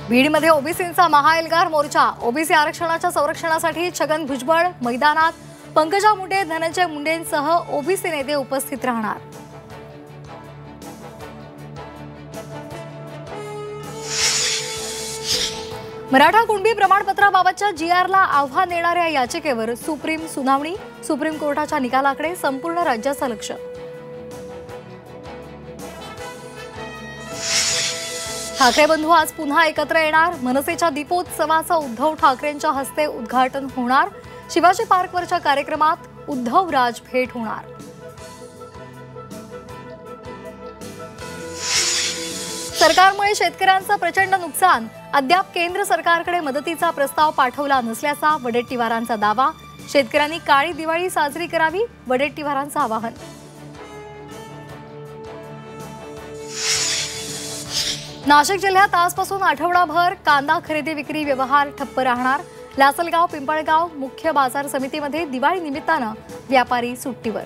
बीडमध्ये ओबीसींचा महाएल्गार मोर्चा। ओबीसी आरक्षणाच्या संरक्षणासाठी छगन भुजबळ मैदानात, पंकजा मुंडे, धनंजय मुंडेंसह ओबीसी नेते उपस्थित राहणार। मराठा कुणबी प्रमाणपत्राबाबतच्या जीआरला आव्हान देणाऱ्या याचिकेवर सुनावणी। सुप्रीम कोर्टाच्या निकालाकडे संपूर्ण राज्याचं लक्ष। ठाकरे बंधू आज पुन्हा एकत्र येणार। मनसेच्या दीपोत्सवाचं उद्धव ठाकरेंच्या हस्ते उद्घाटन होणार। शिवाजी पार्कवरच्या कार्यक्रमात उद्धव-राज भेट होणार। सरकारमुळे शेतकऱ्यांचं प्रचंड नुकसान। अद्याप केंद्र सरकारकडे मदतीचा प्रस्ताव पाठवला नसल्याचा वडेट्टीवारांचा दावा। शेतकऱ्यांनी काळी दिवाळी साजरी करावी, वडेट्टीवारांचं आवाहन। नाशिक जिल्ह्यात आजपासून आठवडाभर कांदा खरेदी विक्री व्यवहार ठप्प राहणार। लासलगाव, पिंपळगाव मुख्य बाजार समितीमध्ये दिवाळी निमित्तानं व्यापारी सुट्टीवर।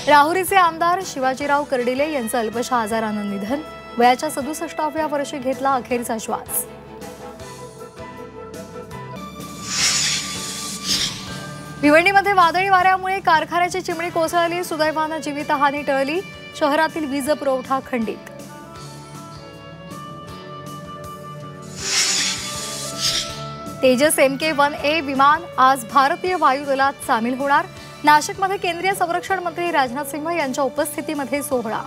राहुरीचे आमदार शिवाजीराव कर्डिले यांचं अल्पशा आजारानं निधन। वयाच्या 67व्या वर्षी घेतला अखेरचा श्वास। भिवंडीमध्ये वादळी वाऱ्यामुळे कारखान्याची चिमणी कोसळली। सुदैवानं जीवितहानी टळली। शहरातील वीज पुरवठा खंडित। तेजस MK-1A विमान आज भारतीय वायुदलात सामील होणार। नाशिकमध्ये केंद्रीय संरक्षण मंत्री राजनाथ सिंह यांच्या उपस्थितीमध्ये सोहळा।